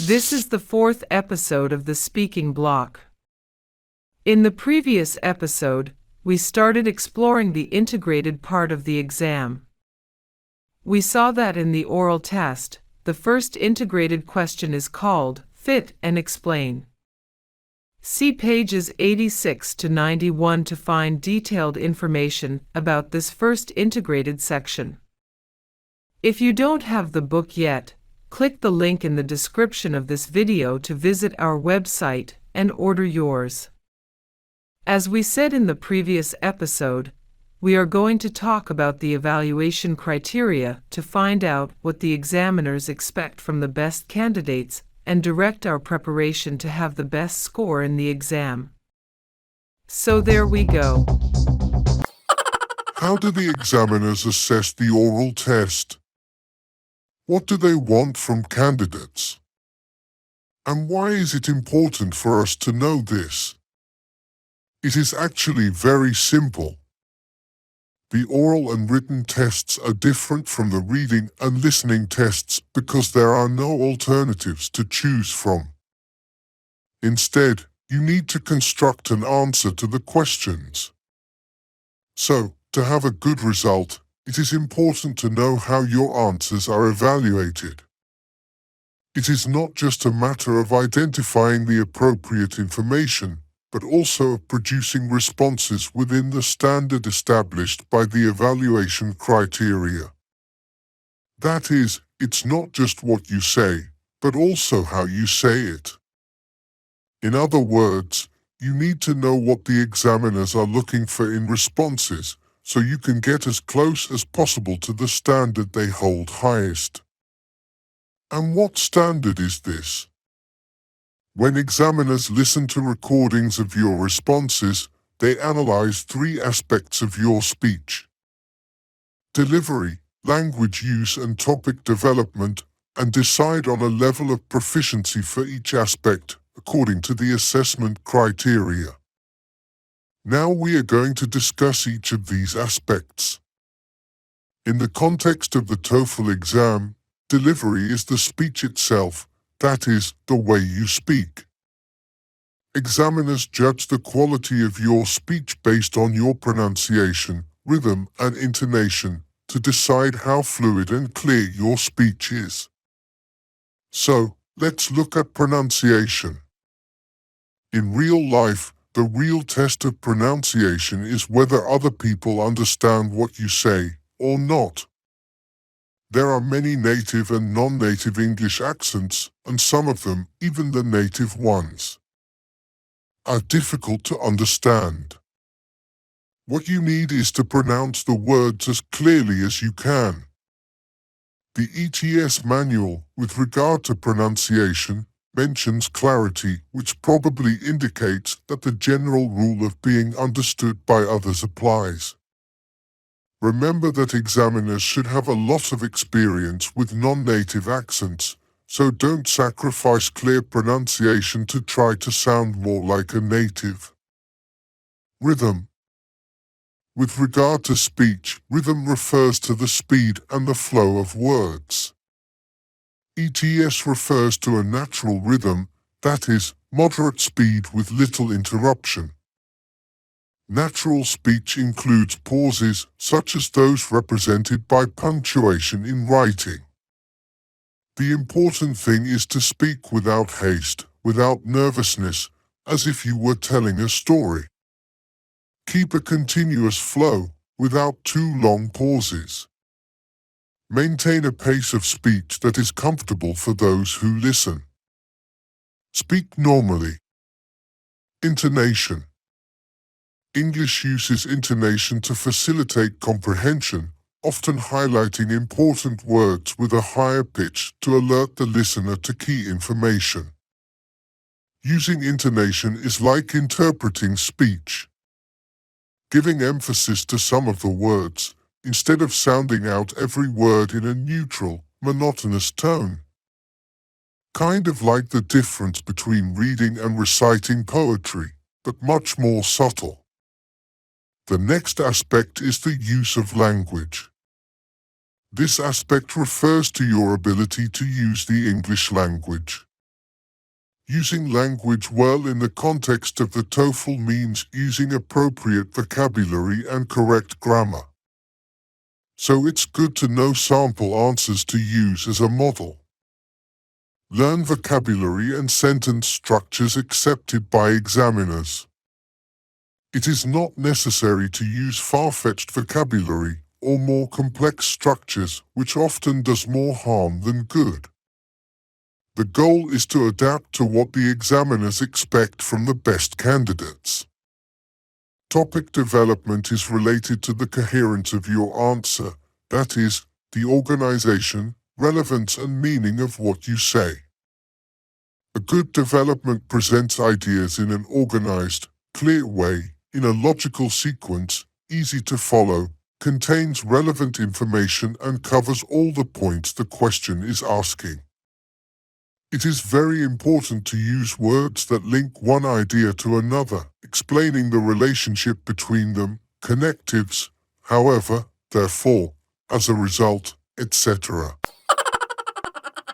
This is the fourth episode of the speaking block. In the previous episode, we started exploring the integrated part of the exam. We saw that in the oral test, the first integrated question is called Fit and Explain. See pages 86 to 91 to find detailed information about this first integrated section. If you don't have the book yet, click the link in the description of this video to visit our website and order yours. As we said in the previous episode, we are going to talk about the evaluation criteria to find out what the examiners expect from the best candidates and direct our preparation to have the best score in the exam. So there we go. How do the examiners assess the oral test? What do they want from candidates? And why is it important for us to know this? It is actually very simple. The oral and written tests are different from the reading and listening tests because there are no alternatives to choose from. Instead, you need to construct an answer to the questions. So, to have a good result, it is important to know how your answers are evaluated. It is not just a matter of identifying the appropriate information, but also of producing responses within the standard established by the evaluation criteria. That is, it's not just what you say, but also how you say it. In other words, you need to know what the examiners are looking for in responses, so you can get as close as possible to the standard they hold highest. And what standard is this? When examiners listen to recordings of your responses, they analyze three aspects of your speech: delivery, language use, and topic development, and decide on a level of proficiency for each aspect, according to the assessment criteria. Now we are going to discuss each of these aspects. In the context of the TOEFL exam, delivery is the speech itself, that is, the way you speak. Examiners judge the quality of your speech based on your pronunciation, rhythm, and intonation to decide how fluid and clear your speech is. So, let's look at pronunciation. In real life, the real test of pronunciation is whether other people understand what you say or not. There are many native and non-native English accents, and some of them, even the native ones, are difficult to understand. What you need is to pronounce the words as clearly as you can. The ETS manual, with regard to pronunciation, mentions clarity, which probably indicates that the general rule of being understood by others applies. Remember that examiners should have a lot of experience with non-native accents, so don't sacrifice clear pronunciation to try to sound more like a native. Rhythm. With regard to speech, rhythm refers to the speed and the flow of words. ETS refers to a natural rhythm, that is, moderate speed with little interruption. Natural speech includes pauses, such as those represented by punctuation in writing. The important thing is to speak without haste, without nervousness, as if you were telling a story. Keep a continuous flow, without too long pauses. Maintain a pace of speech that is comfortable for those who listen. Speak normally. Intonation. English uses intonation to facilitate comprehension, often highlighting important words with a higher pitch to alert the listener to key information. Using intonation is like interpreting speech. Giving emphasis to some of the words, instead of sounding out every word in a neutral, monotonous tone. Kind of like the difference between reading and reciting poetry, but much more subtle. The next aspect is the use of language. This aspect refers to your ability to use the English language. Using language well in the context of the TOEFL means using appropriate vocabulary and correct grammar. So it's good to know sample answers to use as a model. Learn vocabulary and sentence structures accepted by examiners. It is not necessary to use far-fetched vocabulary or more complex structures, which often does more harm than good. The goal is to adapt to what the examiners expect from the best candidates. Topic development is related to the coherence of your answer, that is, the organization, relevance and meaning of what you say. A good development presents ideas in an organized, clear way, in a logical sequence, easy to follow, contains relevant information and covers all the points the question is asking. It is very important to use words that link one idea to another, explaining the relationship between them, connectives, however, therefore, as a result, etc.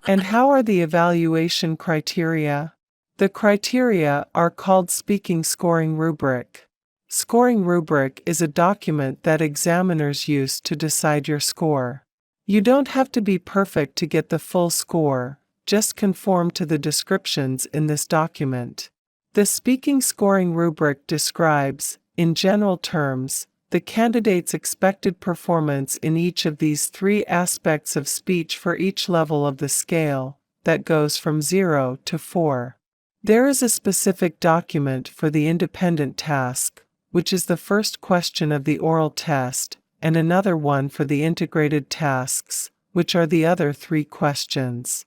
And how are the evaluation criteria? The criteria are called speaking scoring rubric. Scoring rubric is a document that examiners use to decide your score. You don't have to be perfect to get the full score, just conform to the descriptions in this document. The speaking scoring rubric describes, in general terms, the candidate's expected performance in each of these three aspects of speech for each level of the scale, that goes from 0 to 4. There is a specific document for the independent task, which is the first question of the oral test, and another one for the integrated tasks, which are the other three questions.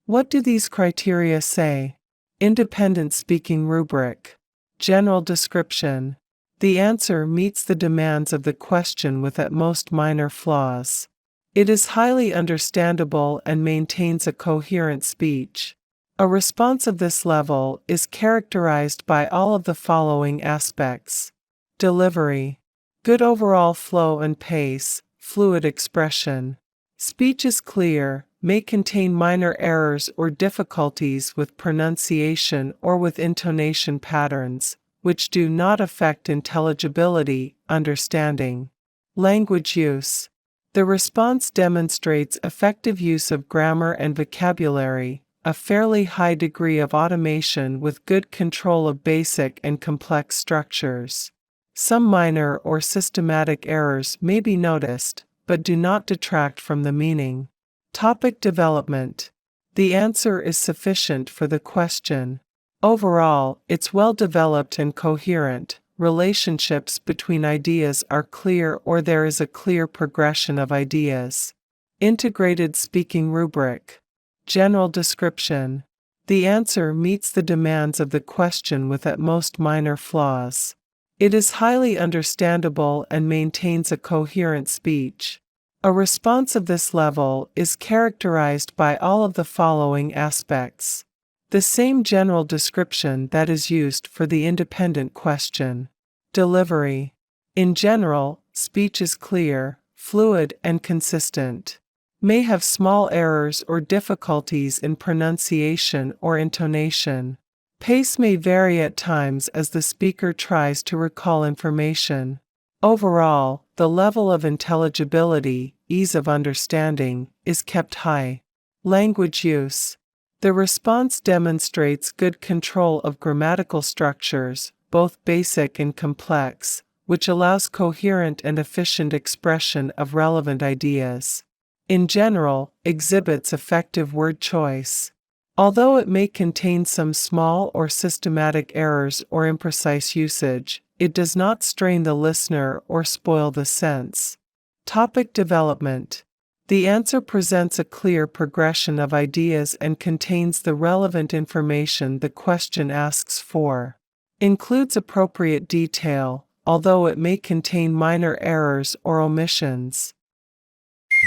What do these criteria say? Independent speaking rubric. General description. The answer meets the demands of the question with at most minor flaws. It is highly understandable and maintains a coherent speech. A response of this level is characterized by all of the following aspects. Delivery. Good overall flow and pace, fluid expression. Speech is clear, may contain minor errors or difficulties with pronunciation or with intonation patterns, which do not affect intelligibility, understanding. Language use. The response demonstrates effective use of grammar and vocabulary, a fairly high degree of automation with good control of basic and complex structures. Some minor or systematic errors may be noticed, but do not detract from the meaning. Topic development. The answer is sufficient for the question. Overall, it's well developed and coherent. Relationships between ideas are clear or there is a clear progression of ideas. Integrated speaking rubric. General description. The answer meets the demands of the question with at most minor flaws. It is highly understandable and maintains a coherent speech. A response of this level is characterized by all of the following aspects. The same general description that is used for the independent question. Delivery. In general, speech is clear, fluid, and consistent. May have small errors or difficulties in pronunciation or intonation. Pace may vary at times as the speaker tries to recall information. Overall, the level of intelligibility, ease of understanding, is kept high. Language use. The response demonstrates good control of grammatical structures, both basic and complex, which allows coherent and efficient expression of relevant ideas. In general, exhibits effective word choice. Although it may contain some small or systematic errors or imprecise usage, it does not strain the listener or spoil the sense. Topic development. The answer presents a clear progression of ideas and contains the relevant information the question asks for. Includes appropriate detail, although it may contain minor errors or omissions.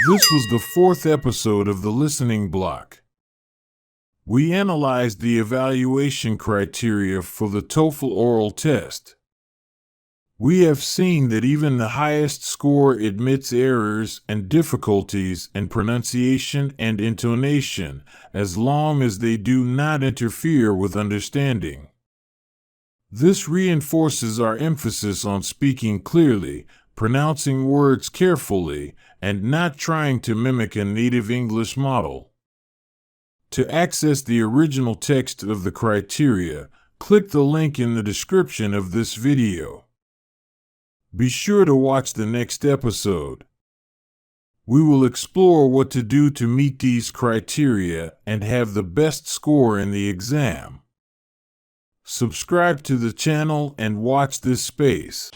This was the fourth episode of the listening block. We analyzed the evaluation criteria for the TOEFL oral test. We have seen that even the highest score admits errors and difficulties in pronunciation and intonation, as long as they do not interfere with understanding. This reinforces our emphasis on speaking clearly, pronouncing words carefully, and not trying to mimic a native English model. To access the original text of the criteria, click the link in the description of this video. Be sure to watch the next episode. We will explore what to do to meet these criteria and have the best score in the exam. Subscribe to the channel and watch this space.